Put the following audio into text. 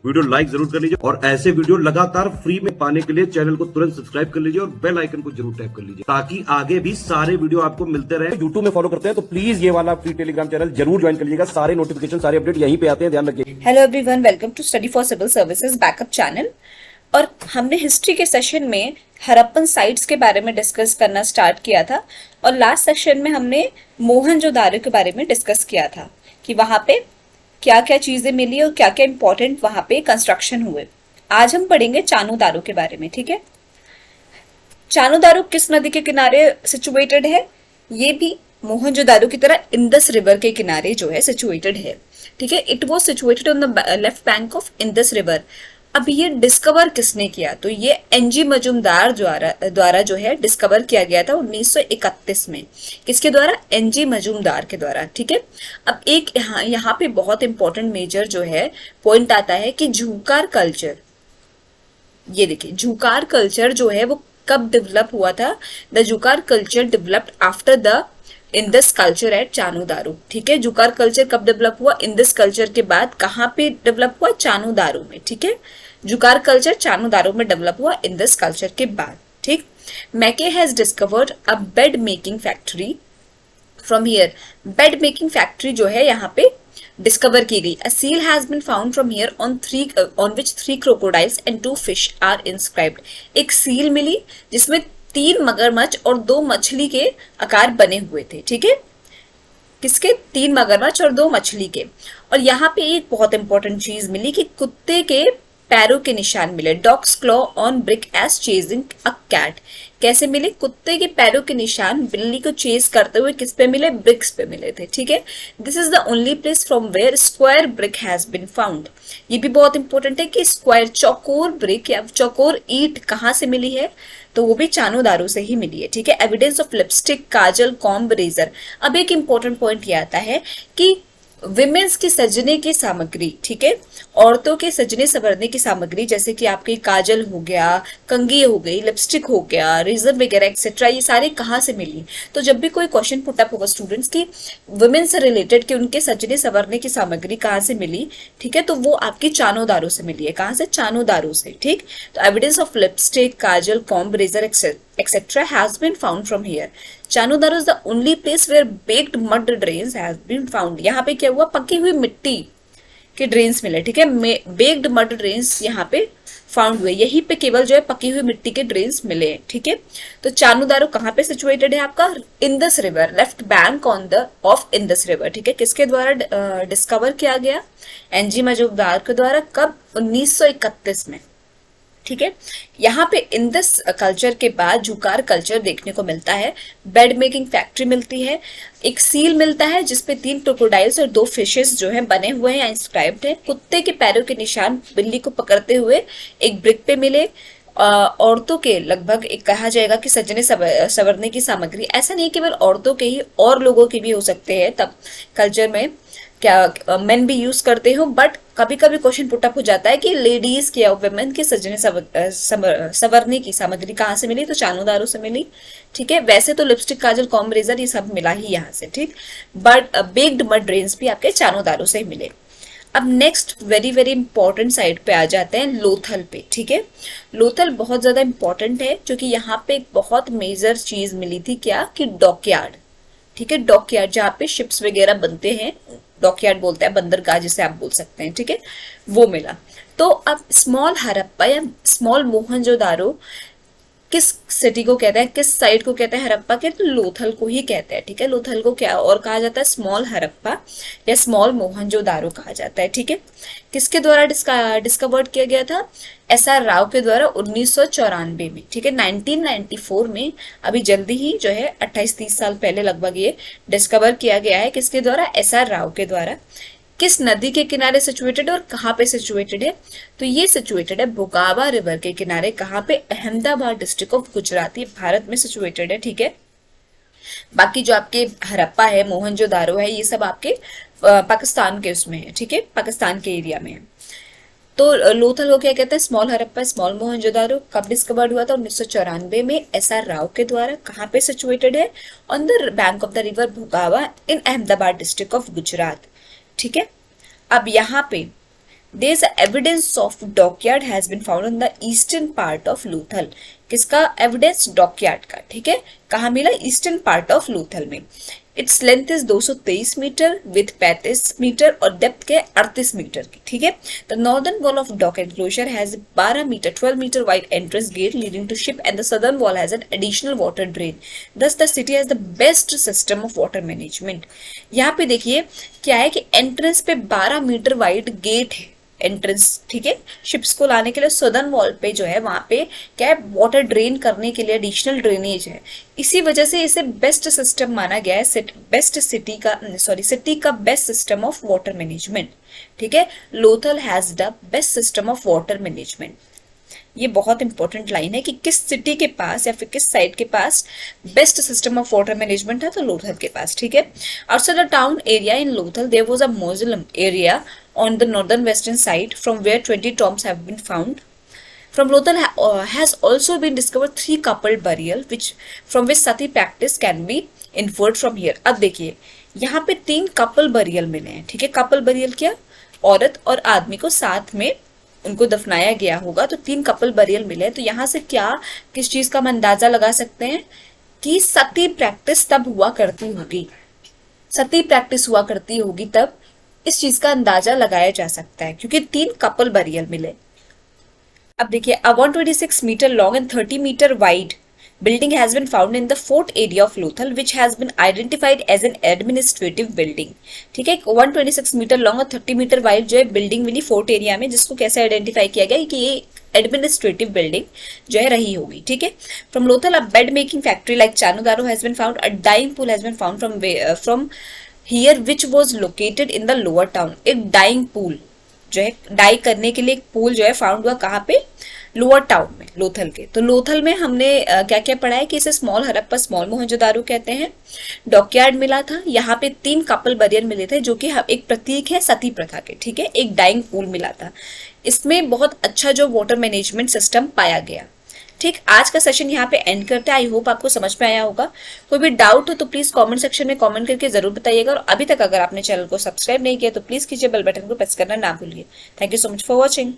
Video like जरूर कर लीजिए और ऐसे वीडियो लगातार फ्री में पाने के लिए चैनल को तुरंत सब्सक्राइब कर लीजिए और बेल आइकन को जरूर टैप कर लीजिए ताकि आगे भी सारे वीडियो आपको मिलते रहे। यूट्यूब में फॉलो करते हैं तो प्लीज ये वाला फ्री टेलीग्राम चैनल जरूर ज्वाइन कर लीजिएगा, सारे नोटिफिकेशन सारे अपडेट यहीं पे आते हैं, ध्यान रखिए। Hello everyone, welcome to study for civil services backup channel. और हमने हिस्ट्री के सेशन में हड़प्पन साइट्स के बारे में डिस्कस करना स्टार्ट किया था और लास्ट सेशन में हमने मोहनजोदारो के बारे में डिस्कस किया था कि वहां पे क्या क्या चीजें मिली और क्या क्या इंपॉर्टेंट वहां पे कंस्ट्रक्शन हुए। आज हम पढ़ेंगे चानू-दारो के बारे में, ठीक है। चानू-दारो किस नदी के किनारे सिचुएटेड है? ये भी मोहनजोदारो की तरह इंदस रिवर के किनारे जो है सिचुएटेड है, ठीक है। It was situated on the left bank of Indus river. अब ये डिस्कवर किसने किया? तो ये एनजी मजूमदार द्वारा जो है डिस्कवर किया गया था 1931 में। किसके द्वारा? एनजी मजूमदार के द्वारा, ठीक है। अब एक यहाँ पे बहुत इंपॉर्टेंट मेजर जो है पॉइंट आता है कि झूकार कल्चर, ये देखिए झूकार कल्चर जो है वो कब डेवलप हुआ था? The Jhukar culture developed after the Indus culture at Chanhudaro, ठीक है। झूकार कल्चर कब डेवलप हुआ? इंदस कल्चर के बाद कहाँ पे डेवलप हुआ? चानू-दारो में, ठीक है। झूकार कल्चर चानू-दारो में डेवलप हुआ इंदस कल्चर के बाद, ठीक। Mackay has discovered a bed making factory from here. Bed making factory जो है यहाँ पे डिस्कवर की गई। A seal has been found from here on which 3 crocodiles and 2 fish are inscribed. एक सील मिली जिसमें 3 मगरमच्छ और 2 मछली के आकार बने हुए थे, ठीक है। किसके? 3 मगरमच्छ और 2 मछली के। और यहाँ पे एक बहुत इंपॉर्टेंट चीज मिली कि कुत्ते के पैरों के निशान मिले। Dog's claw on brick as chasing a cat. कैसे मिले? कुत्ते के पैरों के निशान बिल्ली को चेज करते हुए किस पे मिले? ब्रिक्स पे मिले थे, ठीक है। This is the only place from where square brick has been found. ये भी बहुत इंपॉर्टेंट है कि स्क्वायर चौकोर ब्रिक या चौकोर ईंट कहाँ से मिली है? तो वो भी चानू-दारो से ही मिली है, ठीक है। Evidence of lipstick, kajal, comb, razor. अब एक इंपॉर्टेंट पॉइंट ये आता है कि विमेन्स की सजने की सामग्री, ठीक है, औरतों के सजने संवरने की सामग्री जैसे कि आपकी काजल हो गया, कंघी हो गई, लिपस्टिक हो गया, रेजर वगैरह एक्सेट्रा, ये सारे कहाँ से मिली? तो जब भी कोई क्वेश्चन पुट अप होगा स्टूडेंट्स की वुमेन से रिलेटेड कि उनके सजने संवरने की सामग्री कहाँ से मिली, ठीक है, तो वो आपकी चानू-दारो से मिली है। कहाँ से? चानू-दारो से, ठीक। तो evidence of lipstick, kajal, comb, razor etc. has been found from here. Chanhudaro is the only place where baked mud drains has been found. यहाँ पे क्या हुआ? पकी हुई मिट्टी के ड्रेन्स मिले, ठीक है। बेक्ड मड ड्रेन्स यहाँ पे फाउंड हुए। यहीं पे केवल जो है पकी हुई मिट्टी के ड्रेन्स मिले, ठीक है। तो चानू-दारो कहाँ पे सिचुएटेड है आपका? Indus river, left bank of Indus river, ठीक है। किसके द्वारा डिस्कवर किया गया? एनजी मजूमदार के द्वारा। कब? 1931 में, ठीक है। यहाँ पे इंदस कल्चर के बाद झूकार कल्चर देखने को मिलता है। बेड मेकिंग फैक्ट्री मिलती है, एक सील मिलता है जिसपे 3 क्रोकोडाइल्स और 2 फिशेस जो है बने हुए हैं, इंस्क्राइब्ड है। कुत्ते के पैरों के निशान बिल्ली को पकड़ते हुए एक ब्रिक पे मिले। औरतों के लगभग एक कहा जाएगा कि सजने संवरने की सामग्री, ऐसा नहीं केवल औरतों के ही, और लोगों के भी हो सकते हैं तब कल्चर में, क्या मेन भी यूज करते हो, बट कभी कभी क्वेश्चन पुट अप हो जाता है कि लेडीज के और वुमेन के सजने संवरने की सामग्री कहाँ से मिली? तो चानू-दारो से मिली, ठीक है। वैसे तो लिपस्टिक, काजल, कॉम्ब, रेजर ये सब मिला ही यहाँ से, ठीक। बट बेक्ड मड ड्रेन्स भी आपके चानू-दारो से ही मिले। अब next very very important side पे आ जाते हैं, लोथल पे, ठीक है। लोथल बहुत ज्यादा इंपॉर्टेंट है क्योंकि यहाँ पे एक बहुत मेजर चीज मिली थी, क्या? कि डॉकयार्ड, ठीक है। डॉकयार्ड जहाँ पे शिप्स वगैरह बनते हैं, डॉकयार्ड बोलते हैं, बंदरगाह जिसे आप बोल सकते हैं, ठीक है, वो मिला। तो अब स्मॉल हड़प्पा या स्मॉल मोहनजोदारो किस सिटी को कहते हैं, किस साइट को कहते हैं हड़प्पा के? तो लोथल को ही कहते हैं, ठीक है। लोथल को क्या और कहा जाता है? स्मॉल हड़प्पा या स्मॉल मोहनजोदारो कहा जाता है, ठीक है। किसके द्वारा डिस्कवर्ड किया गया था? SR राव के द्वारा 1994 में, ठीक है। 1994 में, अभी जल्दी ही जो है 28-30 साल पहले लगभग ये डिस्कवर किया गया है। किसके द्वारा? SR राव के द्वारा। किस नदी के किनारे सिचुएटेड और कहाँ पे सिचुएटेड है? तो ये सिचुएटेड है भोगावा रिवर के किनारे। कहाँ पे? अहमदाबाद डिस्ट्रिक्ट ऑफ गुजरात, ये भारत में सिचुएटेड है, ठीक है। बाकी जो आपके हड़प्पा है, मोहनजोदारो है, ये सब आपके पाकिस्तान के उसमें है, ठीक है, पाकिस्तान के एरिया में है। तो लोथल को क्या कहते हैं? Small Harappa, small Mohenjodaro. कब डिस्कवर्ड हुआ था? 1994 में SR राव के द्वारा। कहाँ पे सिचुएटेड है? On the bank of the river भोगावा इन अहमदाबाद डिस्ट्रिक्ट ऑफ गुजरात, ठीक है। अब यहाँ पे There is evidence of dockyard has been found in the eastern part of Lothal. किसका एविडेंस? डॉकयार्ड का, ठीक है। कहाँ मिला? ईस्टर्न पार्ट ऑफ लोथल में। Its length is 223 metre with 35 metre और डेप्थ के 38 मीटर की, ठीक है। The northern wall of dock enclosure has 12 metre 12 metre wide entrance gate leading to ship and the southern wall has an additional water drain. This the city has the best system of water management. यहाँ पे देखिए क्या है कि entrance पे 12 metre wide gate है, entrance, ठीक है। शिप्स को लाने के लिए सदर्न वॉल पे जो है वहां पे क्या है, वाटर ड्रेन करने के लिए एडिशनल ड्रेनेज है। इसी वजह से इसे बेस्ट सिस्टम माना गया है, सिटी का best system of water management, ठीक है। Lothal has the best system of water management. ये बहुत इंपॉर्टेंट लाइन है कि किस सिटी के पास या फिर किस साइड के पास best system of water management है, तो लोथल के पास, ठीक है। Outside the town area in Lothal there was a mausoleum area on the northern western side from where 20 tombs have been found. From Lothal has also been discovered 3 coupled burial from which sati practice can be inferred from here. अब देखिए यहाँ पे 3 couple burial मिले हैं, ठीक है। Couple burial क्या? औरत और आदमी को साथ में उनको दफनाया गया होगा, तो 3 कपल बरियल मिले। तो यहाँ से क्या, किस चीज का हम अंदाजा लगा सकते हैं कि सती प्रैक्टिस तब हुआ करती होगी, सती प्रैक्टिस हुआ करती होगी तब, इस चीज का अंदाजा लगाया जा सकता है क्योंकि 3 कपल बरियल मिले। अब देखिए 126 metre long and 30 metre wide building has been found in the fort area of Lothal which has been identified as an administrative building, ठीक है। 126 मीटर लॉन्ग और 30 मीटर वाइड जो है बिल्डिंग मिली फोर्ट एरिया में, जिसको कैसे आइडेंटिफाई किया गया कि ये एडमिनिस्ट्रेटिव बिल्डिंग जो है रही होगी, ठीक है। From Lothal a bed making factory like Chanhudaro has been found, a dyeing pool has been found from here which was located in the lower town. एक डाइंग पूल जो है, डाई करने के लिए एक पूल जो है फाउंड हुआ कहाँ पे? लोअर टाउन में, लोथल के। तो लोथल में हमने क्या क्या पढ़ा है कि इसे स्मॉल हड़प्पा, स्मॉल मोहनजोदारो कहते हैं। डॉकयार्ड मिला था, यहाँ पे 3 कपल बरियल मिले थे जो कि एक प्रतीक है सती प्रथा के, ठीक है। एक डाइंग पूल मिला था, इसमें बहुत अच्छा जो वाटर मैनेजमेंट सिस्टम पाया गया, ठीक। आज का सेशन यहाँ पे एंड करते हैं। आई होप आपको समझ में आया होगा। कोई भी डाउट हो तो प्लीज कमेंट सेक्शन में कमेंट करके जरूर बताइएगा, और अभी तक अगर आपने चैनल को सब्सक्राइब नहीं किया तो प्लीज कीजिए, बेल बटन को प्रेस करना ना भूलिए। Thank you so much for watching.